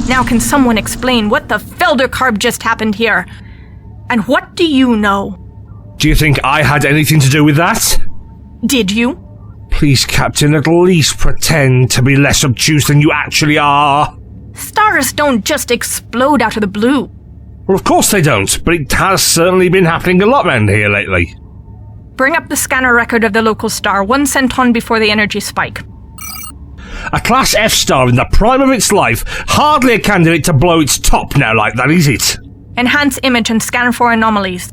Now can someone explain what the Feldercarb just happened here? And what do you know? Do you think I had anything to do with that? Did you? Please, Captain, at least pretend to be less obtuse than you actually are. Stars don't just explode out of the blue. Well, of course they don't, but it has certainly been happening a lot around here lately. Bring up the scanner record of the local star, 1 centon before the energy spike. A Class F star in the prime of its life, hardly a candidate to blow its top now like that, is it? Enhance image and scan for anomalies.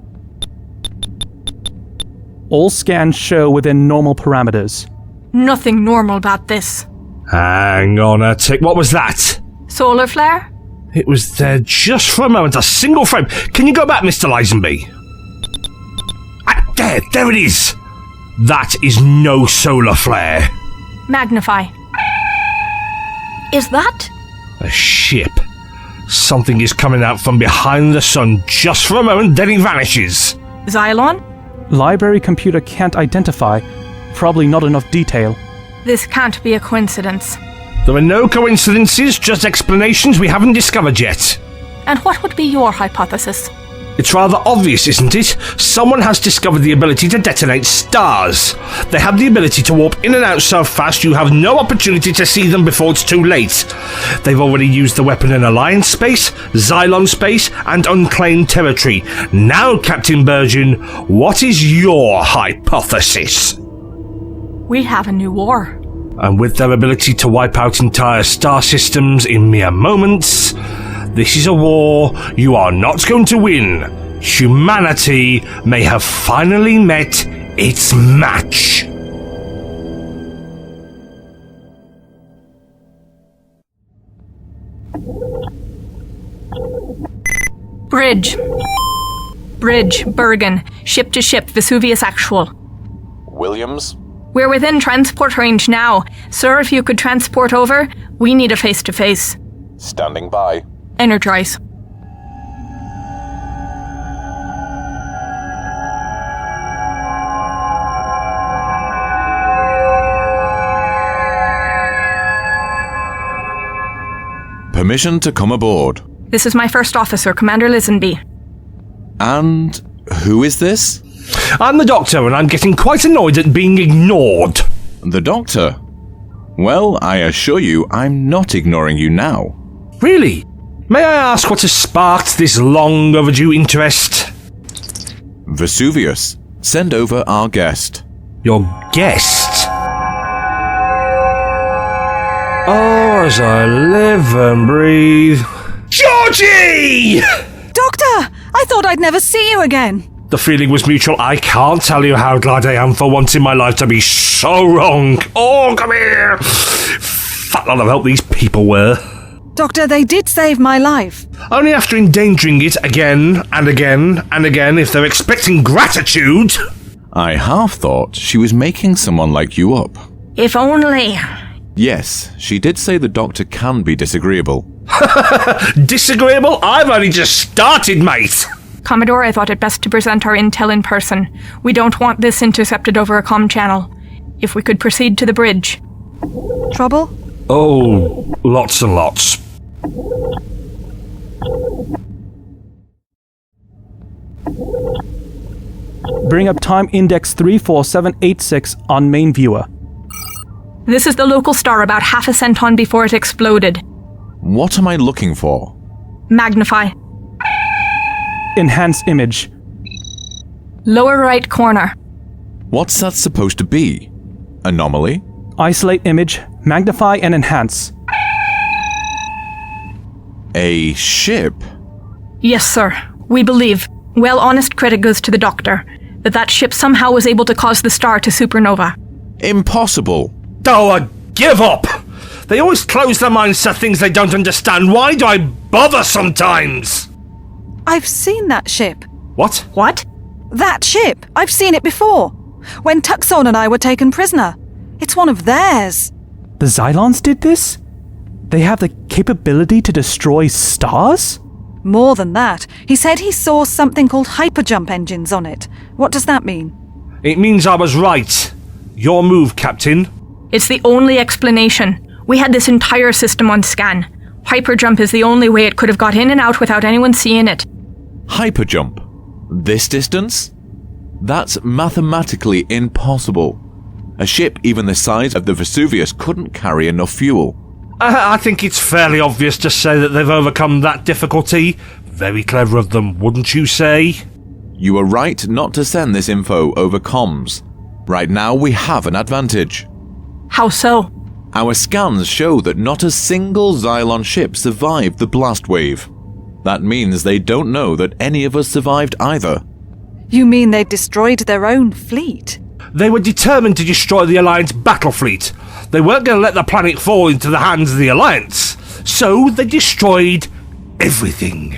All scans show within normal parameters. Nothing normal about this. Hang on a tick, what was that? Solar flare? It was there just for a moment, a single frame. Can you go back, Mr. Lisenby? There it is! That is no solar flare. Magnify. Is that? A ship. Something is coming out from behind the sun just for a moment, then it vanishes. Zylon? Library computer can't identify. Probably not enough detail. This can't be a coincidence. There are no coincidences, just explanations we haven't discovered yet. And what would be your hypothesis? It's rather obvious, isn't it? Someone has discovered the ability to detonate stars. They have the ability to warp in and out so fast you have no opportunity to see them before it's too late. They've already used the weapon in Alliance space, Zylon space, and unclaimed territory. Now, Captain Burgeon, what is your hypothesis? We have a new war. And with their ability to wipe out entire star systems in mere moments, this is a war you are not going to win. Humanity may have finally met its match. Bridge, Bergen. Ship to ship, Vesuvius actual. Williams? We're within transport range now. Sir, if you could transport over, we need a face-to-face. Standing by. Energize. Permission to come aboard. This is my first officer, Commander Lisenby. And who is this? I'm the Doctor, and I'm getting quite annoyed at being ignored. The Doctor? Well, I assure you, I'm not ignoring you now. Really? May I ask what has sparked this long overdue interest? Vesuvius, send over our guest. Your guest? Oh, as I live and breathe. Georgie! Doctor! I thought I'd never see you again. The feeling was mutual. I can't tell you how glad I am for once in my life to be so wrong. Oh, come here! Fat lot of help these people were. Doctor, they did save my life. Only after endangering it again and again and again if they're expecting gratitude. I half thought she was making someone like you up. If only. Yes, she did say the Doctor can be disagreeable. Disagreeable? I've only just started, mate. Commodore, I thought it best to present our intel in person. We don't want this intercepted over a comm channel. If we could proceed to the bridge. Trouble? Oh, lots and lots. Bring up time index 34786 on main viewer. This is the local star about half a centon before it exploded. What am I looking for? Magnify. Enhance image. Lower right corner. What's that supposed to be? Anomaly? Isolate image, magnify and enhance. A ship? Yes, sir. We believe, well, honest credit goes to the Doctor, that ship somehow was able to cause the star to supernova. Impossible. Oh, give up! They always close their minds to things they don't understand. Why do I bother sometimes? I've seen that ship. What? What? That ship! I've seen it before. When Tucson and I were taken prisoner. It's one of theirs. The Zylons did this? They have the capability to destroy stars? More than that, he said he saw something called hyperjump engines on it. What does that mean? It means I was right. Your move, Captain. It's the only explanation. We had this entire system on scan. Hyperjump is the only way it could have got in and out without anyone seeing it. Hyperjump? This distance? That's mathematically impossible. A ship even the size of the Vesuvius couldn't carry enough fuel. I think it's fairly obvious to say that they've overcome that difficulty. Very clever of them, wouldn't you say? You were right not to send this info over comms. Right now we have an advantage. How so? Our scans show that not a single Zylon ship survived the blast wave. That means they don't know that any of us survived either. You mean they destroyed their own fleet? They were determined to destroy the Alliance battle fleet. They weren't going to let the planet fall into the hands of the Alliance. So they destroyed everything.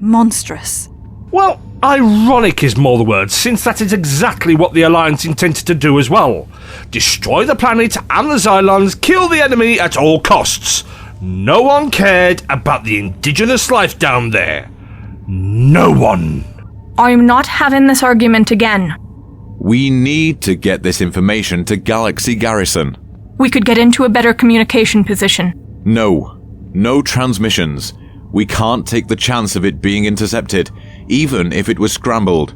Monstrous. Well, ironic is more the word, since that is exactly what the Alliance intended to do as well. Destroy the planet and the Zylons, kill the enemy at all costs. No one cared about the indigenous life down there. No one. I'm not having this argument again. We need to get this information to Galaxy Garrison. We could get into a better communication position. No transmissions. We can't take the chance of it being intercepted, even if it was scrambled.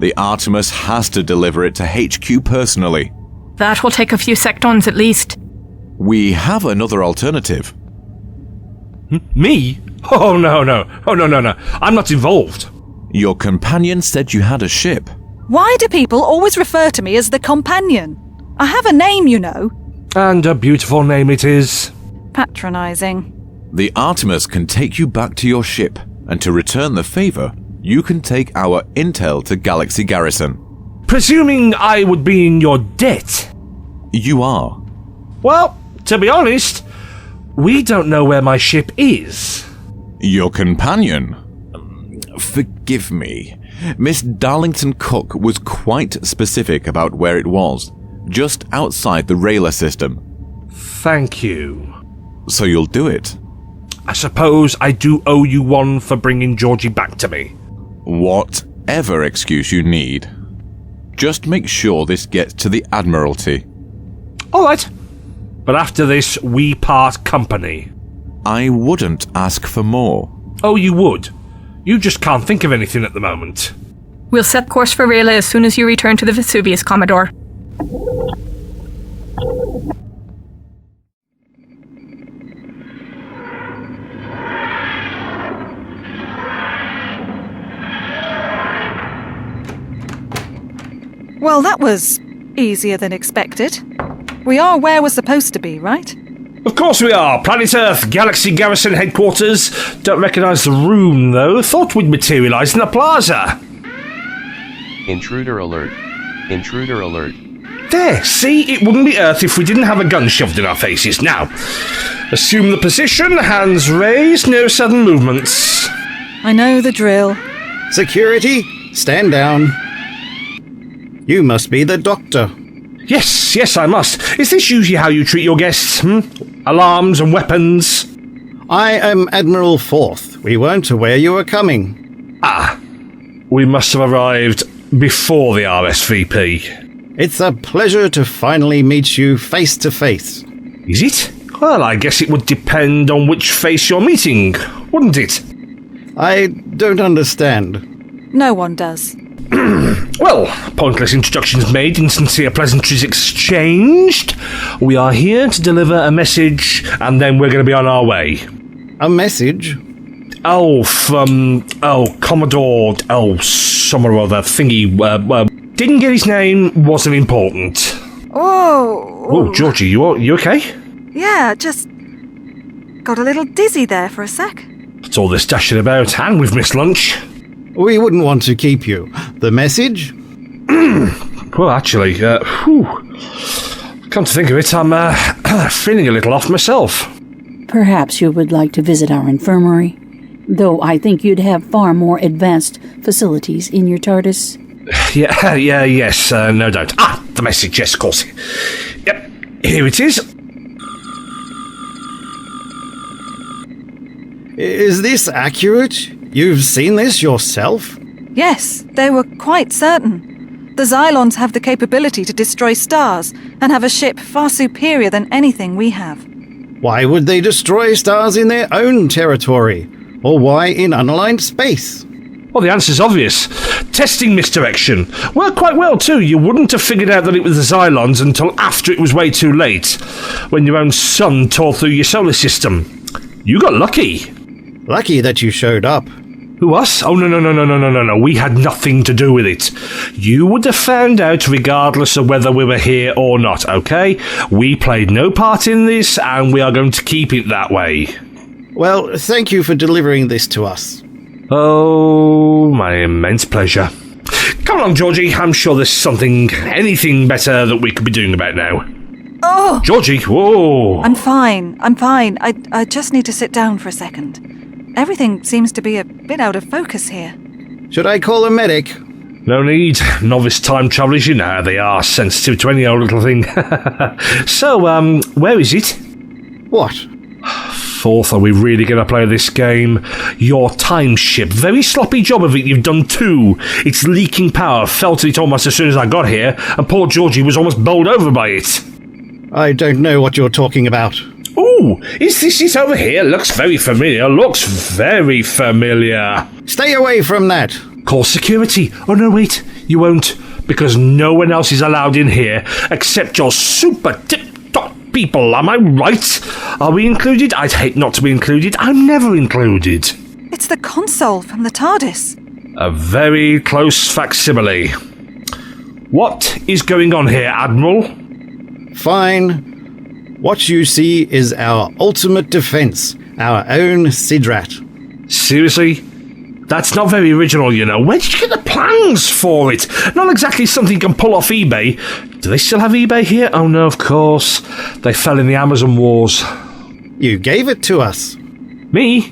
The Artemis has to deliver it to HQ personally. That will take a few sectons at least. We have another alternative. Me? Oh, no. I'm not involved. Your companion said you had a ship. Why do people always refer to me as the companion? I have a name, you know. And a beautiful name it is. Patronising. The Artemis can take you back to your ship, and to return the favor, you can take our intel to Galaxy Garrison. Presuming I would be in your debt. You are. Well, to be honest, we don't know where my ship is. Your companion? Forgive me. Miss Darlington Cook was quite specific about where it was, just outside the Rayla system. Thank you. So you'll do it? I suppose I do owe you one for bringing Georgie back to me. Whatever excuse you need. Just make sure this gets to the Admiralty. All right. But after this, we part company. I wouldn't ask for more. Oh, you would? You just can't think of anything at the moment. We'll set course for Rayla as soon as you return to the Vesuvius, Commodore. Well, that was easier than expected. We are where we're supposed to be, right? Of course we are. Planet Earth, Galaxy Garrison headquarters. Don't recognise the room, though. Thought we'd materialise in the plaza. Intruder alert. Intruder alert. There, see? It wouldn't be Earth if we didn't have a gun shoved in our faces. Now, assume the position, hands raised, no sudden movements. I know the drill. Security, stand down. You must be the doctor. Yes, I must. Is this usually how you treat your guests, Alarms and weapons? I am Admiral Forth. We weren't aware you were coming. We must have arrived before the RSVP. It's a pleasure to finally meet you face to face. Is it? Well, I guess it would depend on which face you're meeting, wouldn't it? I don't understand. No one does. Well, pointless introductions made, insincere pleasantries exchanged. We are here to deliver a message, and then we're going to be on our way. A message? Commodore, some or other thingy, didn't get his name, wasn't important. Oh, Georgie, you okay? Yeah, just got a little dizzy there for a sec. What's all this dashing about, and we've missed lunch? We wouldn't want to keep you. The message? Well, actually, come to think of it, I'm feeling a little off myself. Perhaps you would like to visit our infirmary, though I think you'd have far more advanced facilities in your TARDIS. Yes, no doubt. The message, yes, of course. Yep, here it is. Is this accurate? You've seen this yourself? Yes, they were quite certain. The Zylons have the capability to destroy stars and have a ship far superior than anything we have. Why would they destroy stars in their own territory? Or why in unaligned space? Well, the answer's obvious. Testing misdirection. Worked quite well, too. You wouldn't have figured out that it was the Zylons until after it was way too late, when your own sun tore through your solar system. You got lucky. Lucky that you showed up. Who, us? Oh, no. We had nothing to do with it. You would have found out regardless of whether we were here or not, okay? We played no part in this, and we are going to keep it that way. Well, thank you for delivering this to us. Oh, my immense pleasure. Come along, Georgie. I'm sure there's anything better that we could be doing about now. Oh! Georgie, whoa! I'm fine. I just need to sit down for a second. Everything seems to be a bit out of focus here. Should I call a medic? No need. Novice time travellers, you know how they are, sensitive to any old little thing. So, where is it? What? Fourth, are we really going to play this game? Your time ship. Very sloppy job of it you've done too. It's leaking power. Felt it almost as soon as I got here, and poor Georgie was almost bowled over by it. I don't know what you're talking about. Ooh, is this it over here? Looks very familiar. Stay away from that. Call security. Oh no, wait. You won't. Because no one else is allowed in here except your super tip-top people. Am I right? Are we included? I'd hate not to be included. I'm never included. It's the console from the TARDIS. A very close facsimile. What is going on here, Admiral? Fine. What you see is our ultimate defense, our own Sidrat. Seriously? That's not very original, you know. Where did you get the plans for it? Not exactly something you can pull off eBay. Do they still have eBay here? Oh no, of course. They fell in the Amazon wars. You gave it to us. Me?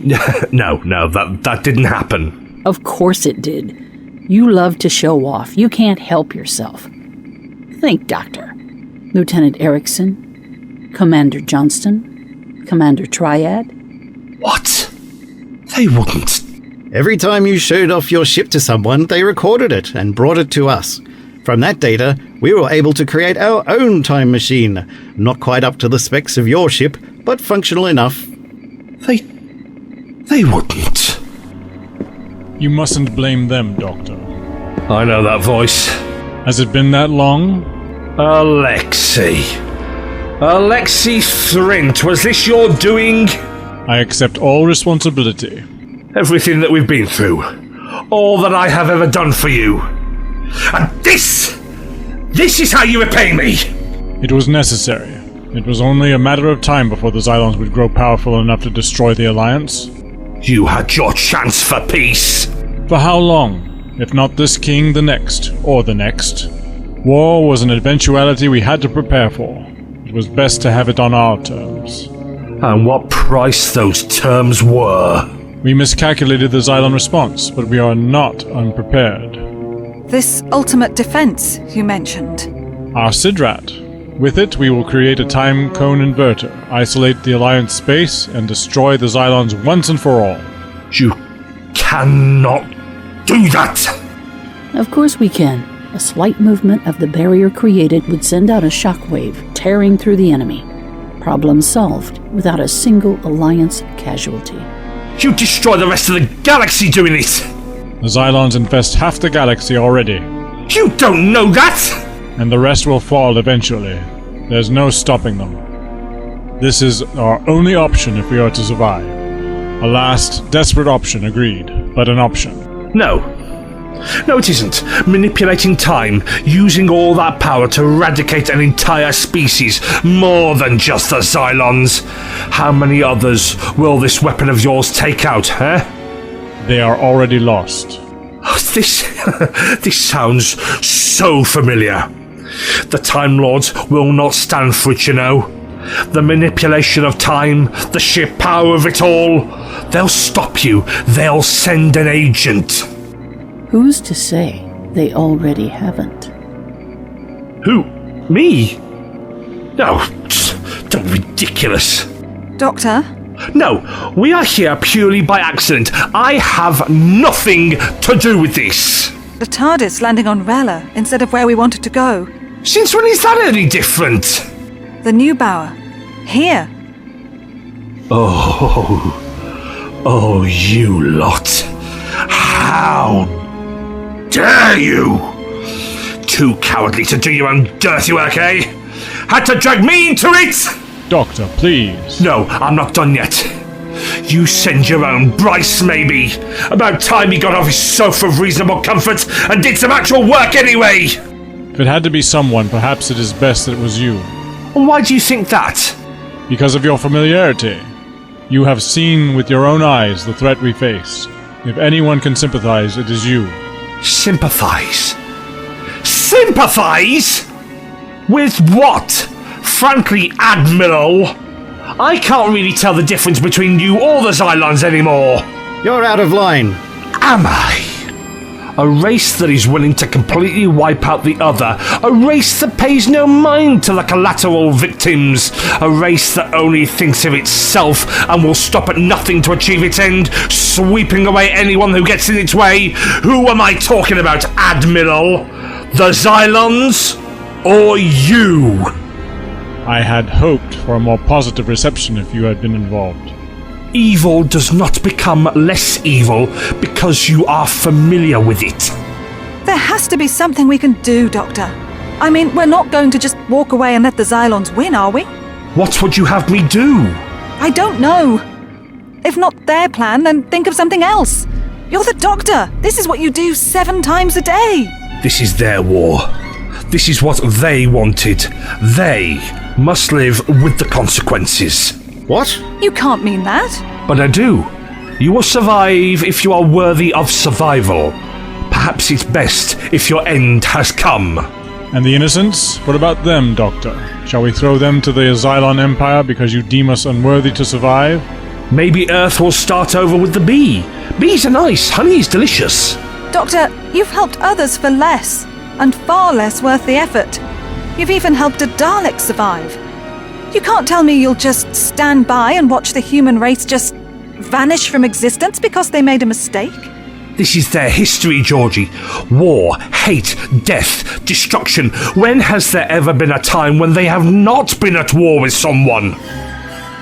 No, that didn't happen. Of course it did. You love to show off. You can't help yourself. Think, Doctor. Lieutenant Erickson, Commander Johnston, Commander Triad. What? They wouldn't. Every time you showed off your ship to someone, they recorded it and brought it to us. From that data, we were able to create our own time machine. Not quite up to the specs of your ship, but functional enough. They wouldn't. You mustn't blame them, Doctor. I know that voice. Has it been that long? Alexei Thrint, was this your doing? I accept all responsibility. Everything that we've been through. All that I have ever done for you. And this is how you repay me! It was necessary. It was only a matter of time before the Zylons would grow powerful enough to destroy the Alliance. You had your chance for peace. For how long? If not this king, the next, or the next. War was an eventuality we had to prepare for. It was best to have it on our terms. And what price those terms were. We miscalculated the Zylon response, but we are not unprepared. This ultimate defense you mentioned. Our Sidrat. With it, we will create a time cone inverter, isolate the Alliance space, and destroy the Zylons once and for all. You cannot do that! Of course we can. A slight movement of the barrier created would send out a shockwave, tearing through the enemy. Problem solved, without a single Alliance casualty. You destroy the rest of the galaxy doing it! The Zylons infest half the galaxy already. You don't know that! And the rest will fall eventually. There's no stopping them. This is our only option if we are to survive. A last, desperate option, agreed, but an option. No, it isn't. Manipulating time, using all that power to eradicate an entire species, more than just the Zylons. How many others will this weapon of yours take out, huh? They are already lost. This sounds so familiar. The Time Lords will not stand for it, you know. The manipulation of time, the sheer power of it all. They'll stop you. They'll send an agent. Who's to say they already haven't? Who? Me? No, don't be ridiculous. Doctor? No, we are here purely by accident. I have nothing to do with this. The TARDIS landing on Rella instead of where we wanted to go. Since when is that any different? The Neubauer. Here. Oh, you lot. How dare you? Too cowardly to do your own dirty work, eh? Had to drag me into it? Doctor, please. No, I'm not done yet. You send your own Bryce, maybe. About time he got off his sofa of reasonable comfort and did some actual work anyway. If it had to be someone, perhaps it is best that it was you. And why do you think that? Because of your familiarity. You have seen with your own eyes the threat we face. If anyone can sympathize, it is you. Sympathize? Sympathize? With what? Frankly, Admiral, I can't really tell the difference between you or the Zylons anymore. You're out of line. Am I? A race that is willing to completely wipe out the other. A race that pays no mind to the collateral victims. A race that only thinks of itself and will stop at nothing to achieve its end, sweeping away anyone who gets in its way. Who am I talking about, Admiral? The Zylons or you? I had hoped for a more positive reception if you had been involved. Evil does not become less evil because you are familiar with it. There has to be something we can do, Doctor. I mean, we're not going to just walk away and let the Zylons win, are we? What would you have me do? I don't know. If not their plan, then think of something else. You're the Doctor. This is what you do 7 times a day. This is their war. This is what they wanted. They must live with the consequences. What? You can't mean that. But I do. You will survive if you are worthy of survival. Perhaps it's best if your end has come. And the innocents? What about them, Doctor? Shall we throw them to the Zylon Empire because you deem us unworthy to survive? Maybe Earth will start over with the bee. Bees are nice, honey is delicious. Doctor, you've helped others for less, and far less worth the effort. You've even helped a Dalek survive. You can't tell me you'll just stand by and watch the human race just vanish from existence because they made a mistake? This is their history, Georgie. War, hate, death, destruction. When has there ever been a time when they have not been at war with someone?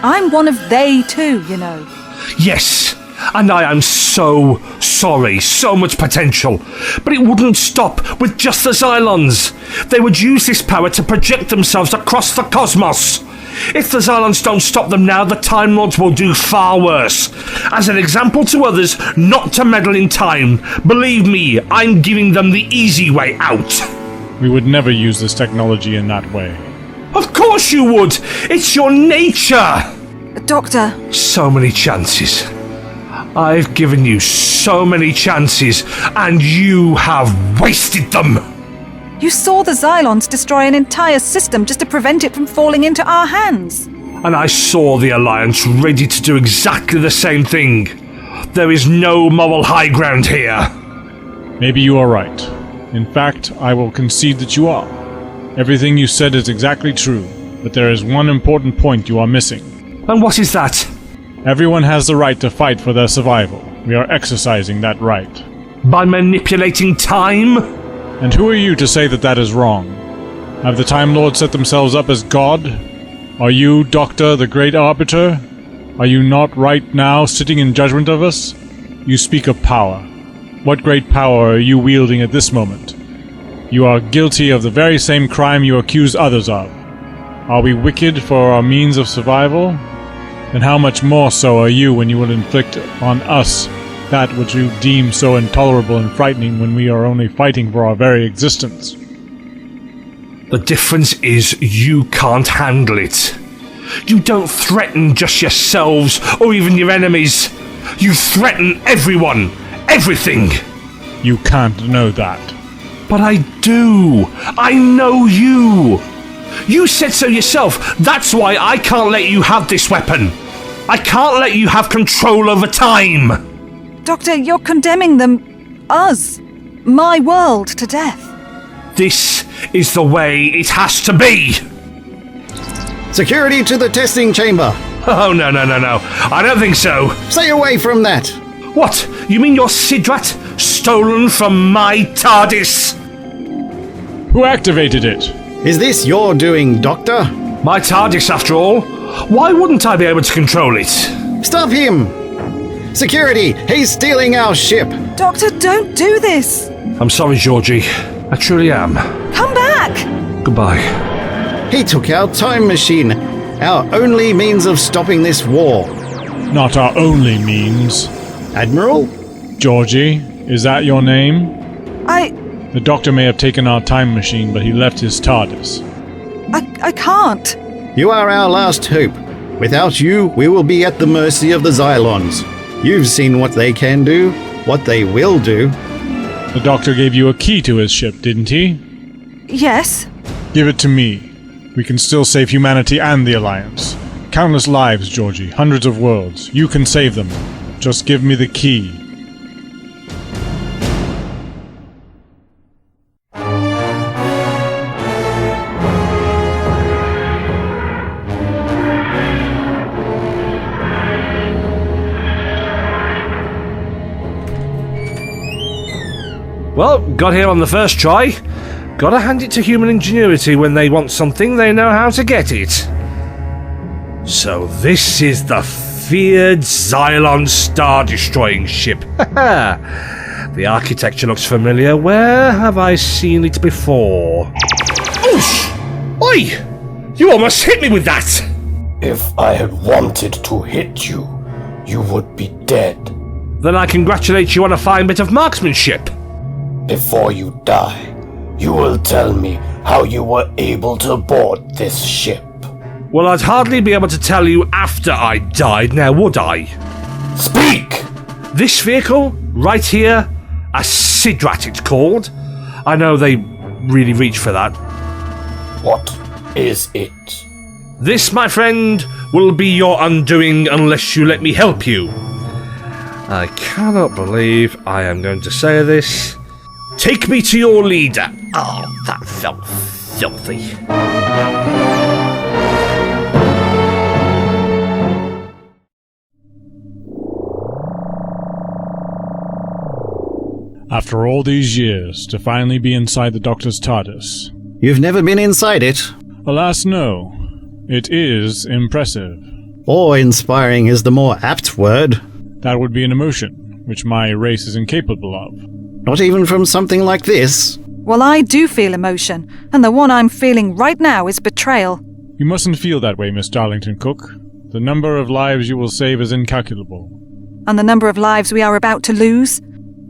I'm one of they too, you know. Yes, and I am so sorry. So much potential. But it wouldn't stop with just the Zylons. They would use this power to project themselves across the cosmos. If the Zylons don't stop them now, the Time Lords will do far worse. As an example to others not to meddle in time, believe me, I'm giving them the easy way out. We would never use this technology in that way. Of course you would! It's your nature! Doctor. So many chances. I've given you so many chances, and you have wasted them! You saw the Zylons destroy an entire system just to prevent it from falling into our hands. And I saw the Alliance ready to do exactly the same thing. There is no moral high ground here. Maybe you are right. In fact, I will concede that you are. Everything you said is exactly true, but there is one important point you are missing. And what is that? Everyone has the right to fight for their survival. We are exercising that right. By manipulating time? And who are you to say that that is wrong? Have the Time Lords set themselves up as God? Are you, Doctor, the great arbiter? Are you not right now sitting in judgment of us? You speak of power. What great power are you wielding at this moment? You are guilty of the very same crime you accuse others of. Are we wicked for our means of survival? Then how much more so are you when you will inflict on us that which you deem so intolerable and frightening when we are only fighting for our very existence? The difference is you can't handle it. You don't threaten just yourselves or even your enemies. You threaten everyone, everything. You can't know that. But I do. I know you. You said so yourself. That's why I can't let you have this weapon. I can't let you have control over time. Doctor, you're condemning them, us, my world, to death. This is the way it has to be. Security to the testing chamber. Oh, no. I don't think so. Stay away from that. What? You mean your Sidrat stolen from my TARDIS? Who activated it? Is this your doing, Doctor? My TARDIS, after all. Why wouldn't I be able to control it? Stop him! Security! He's stealing our ship! Doctor, don't do this! I'm sorry, Georgie. I truly am. Come back! Goodbye. He took our time machine, our only means of stopping this war. Not our only means. Admiral? Georgie, is that your name? The Doctor may have taken our time machine, but he left his TARDIS. I can't. You are our last hope. Without you, we will be at the mercy of the Zylons. You've seen what they can do, what they will do. The Doctor gave you a key to his ship, didn't he? Yes. Give it to me. We can still save humanity and the Alliance. Countless lives, Georgie. Hundreds of worlds. You can save them. Just give me the key. Well, got here on the first try. Gotta hand it to human ingenuity. When they want something, they know how to get it. So this is the feared Zylon star-destroying ship. The architecture looks familiar. Where have I seen it before? Oosh! Oi! You almost hit me with that! If I had wanted to hit you, you would be dead. Then I congratulate you on a fine bit of marksmanship. Before you die, you will tell me how you were able to board this ship. Well, I'd hardly be able to tell you after I died, now would I? Speak! This vehicle, right here, a Sidrat it's called. I know they really reach for that. What is it? This, my friend, will be your undoing unless you let me help you. I cannot believe I am going to say this. Take me to your leader. Oh, that felt filthy. After all these years, to finally be inside the Doctor's TARDIS. You've never been inside it? Alas, no. It is impressive. Awe-inspiring is the more apt word. That would be an emotion, which my race is incapable of. Not even from something like this. Well, I do feel emotion, and the one I'm feeling right now is betrayal. You mustn't feel that way, Miss Darlington Cook. The number of lives you will save is incalculable. And the number of lives we are about to lose?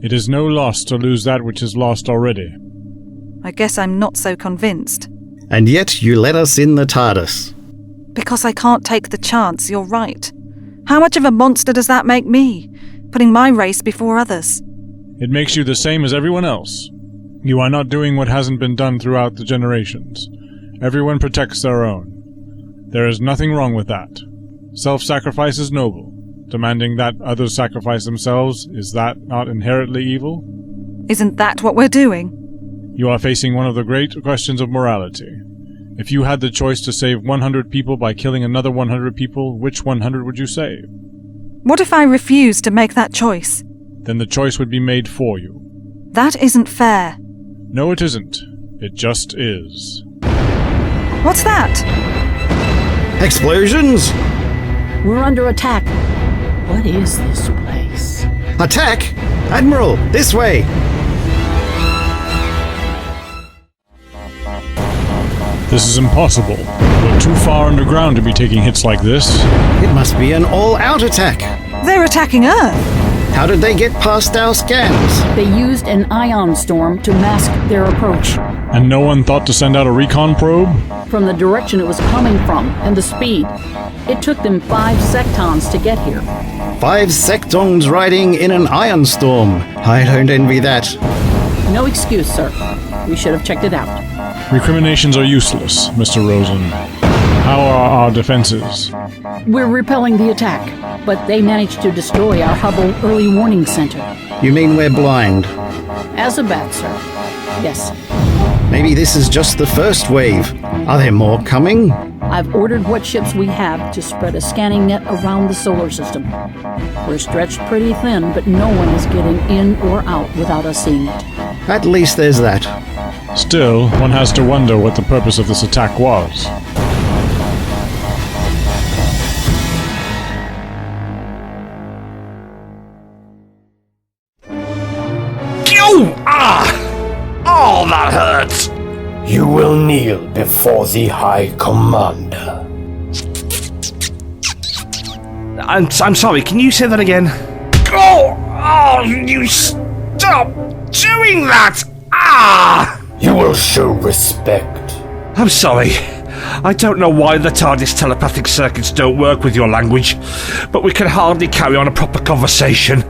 It is no loss to lose that which is lost already. I guess I'm not so convinced. And yet you let us in the TARDIS. Because I can't take the chance, you're right. How much of a monster does that make me? Putting my race before others. It makes you the same as everyone else. You are not doing what hasn't been done throughout the generations. Everyone protects their own. There is nothing wrong with that. Self-sacrifice is noble. Demanding that others sacrifice themselves, is that not inherently evil? Isn't that what we're doing? You are facing one of the great questions of morality. If you had the choice to save 100 people by killing another 100 people, which 100 would you save? What if I refuse to make that choice? Then the choice would be made for you. That isn't fair. No, it isn't. It just is. What's that? Explosions? We're under attack. What is this place? Attack! Admiral, this way! This is impossible. We're too far underground to be taking hits like this. It must be an all-out attack. They're attacking Earth. How did they get past our scans? They used an ion storm to mask their approach. And no one thought to send out a recon probe? From the direction it was coming from, and the speed. It took them 5 sectons to get here. 5 sectons riding in an ion storm. I don't envy that. No excuse, sir. We should have checked it out. Recriminations are useless, Mr. Rosen. How are our defenses? We're repelling the attack, but they managed to destroy our Hubble Early Warning Center. You mean we're blind? As a bat, sir. Yes. Maybe this is just the first wave. Are there more coming? I've ordered what ships we have to spread a scanning net around the solar system. We're stretched pretty thin, but no one is getting in or out without us seeing it. At least there's that. Still, one has to wonder what the purpose of this attack was. that hurts! You will kneel before the High Commander. I'm sorry, can you say that again? Oh, you stop doing that! Ah! You will show respect. I'm sorry. I don't know why the TARDIS telepathic circuits don't work with your language, but we can hardly carry on a proper conversation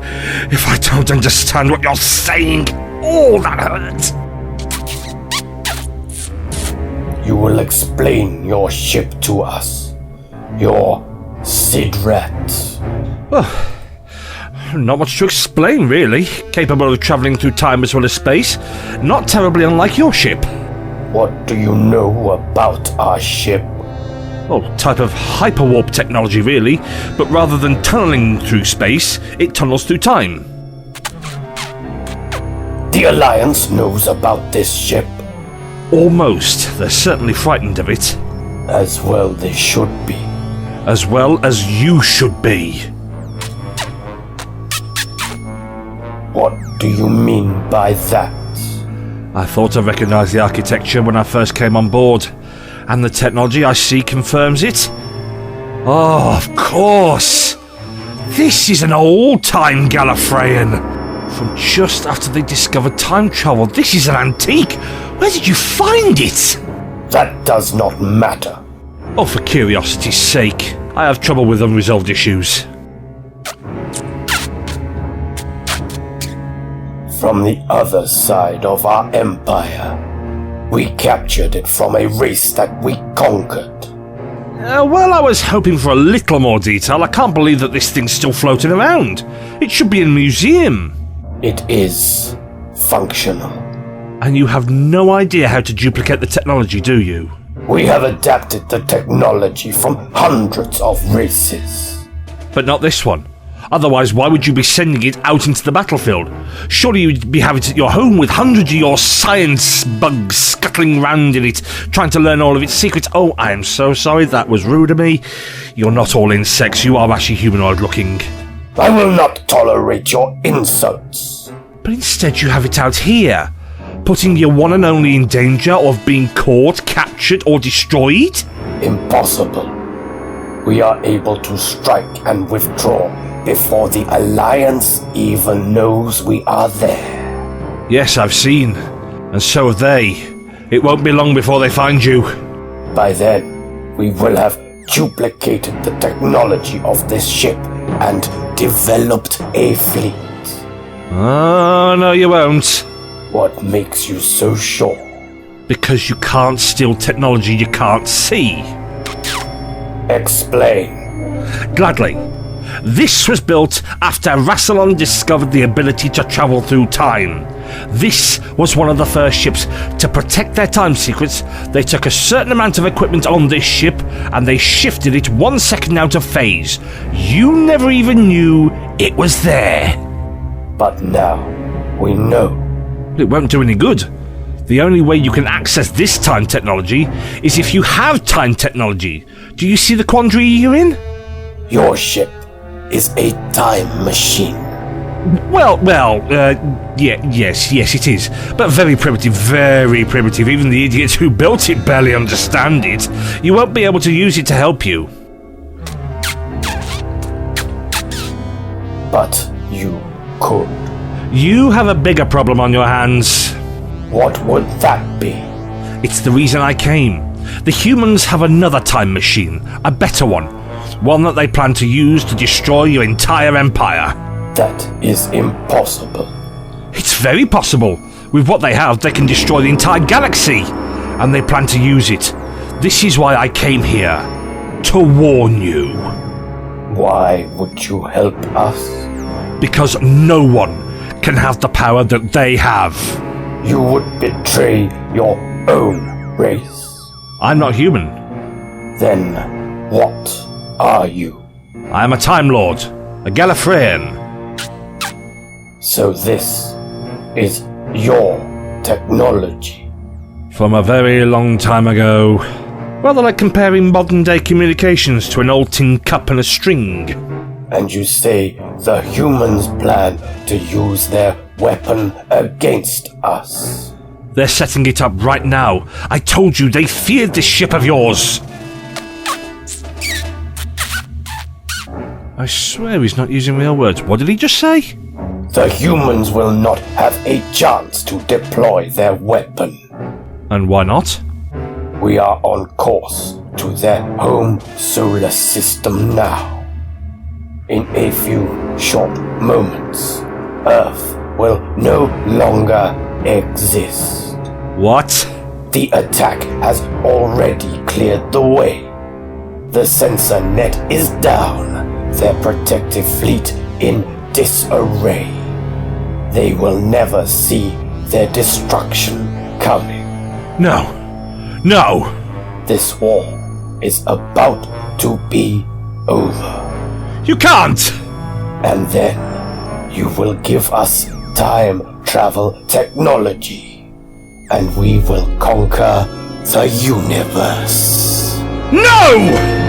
if I don't understand what you're saying. Oh, that hurts. You will explain your ship to us. Your Sidrat. Well, not much to explain, really. Capable of travelling through time as well as space. Not terribly unlike your ship. What do you know about our ship? Well, type of hyperwarp technology, really. But rather than tunneling through space, it tunnels through time. The Alliance knows about this ship. Almost. They're certainly frightened of it. As well they should be. As well as you should be. What do you mean by that? I thought I recognised the architecture when I first came on board, and the technology I see confirms it. Oh, of course! This is an old-time Gallifreyan! From just after they discovered time travel. This is an antique! Where did you find it? That does not matter. Oh, for curiosity's sake. I have trouble with unresolved issues. From the other side of our empire. We captured it from a race that we conquered. Well, I was hoping for a little more detail. I can't believe that this thing's still floating around. It should be in a museum. It is functional. And you have no idea how to duplicate the technology, do you? We have adapted the technology from hundreds of races. But not this one. Otherwise, why would you be sending it out into the battlefield? Surely you'd be having it at your home with hundreds of your science bugs scuttling round in it, trying to learn all of its secrets. Oh, I am so sorry, that was rude of me. You're not all insects, you are actually humanoid looking. I will not tolerate your insults. But instead you have it out here, putting your one and only in danger of being caught, captured, or destroyed? Impossible. We are able to strike and withdraw before the Alliance even knows we are there. Yes, I've seen. And so have they. It won't be long before they find you. By then, we will have duplicated the technology of this ship and developed a fleet. Oh, no you won't. What makes you so sure? Because you can't steal technology you can't see. Explain. Gladly. This was built after Zylon discovered the ability to travel through time. This was one of the first ships to protect their time secrets. They took a certain amount of equipment on this ship and they shifted it 1 second out of phase. You never even knew it was there. But now, we know. It won't do any good. The only way you can access this time technology is if you have time technology. Do you see the quandary you're in? Your ship is a time machine. Yes, it is. But very primitive, very primitive. Even the idiots who built it barely understand it. You won't be able to use it to help you. But you could. You have a bigger problem on your hands. What would that be? It's the reason I came. The humans have another time machine, a better one. One that they plan to use to destroy your entire empire. That is impossible. It's very possible. With what they have, they can destroy the entire galaxy. And they plan to use it. This is why I came here. To warn you. Why would you help us? Because no one can have the power that they have. You would betray your own race. I'm not human. Then what are you? I am a Time Lord, a Gallifreyan. So this is your technology. From a very long time ago. Rather like comparing modern day communications to an old tin cup and a string. And you say the humans plan to use their weapon against us. They're setting it up right now. I told you they feared this ship of yours. I swear he's not using real words. What did he just say? The humans will not have a chance to deploy their weapon. And why not? We are on course to their home solar system now. In a few short moments, Earth will no longer exist. What? The attack has already cleared the way. The sensor net is down, their protective fleet in disarray. They will never see their destruction coming. No. No! This war is about to be over. You can't! And then you will give us time travel technology, and we will conquer the universe. No!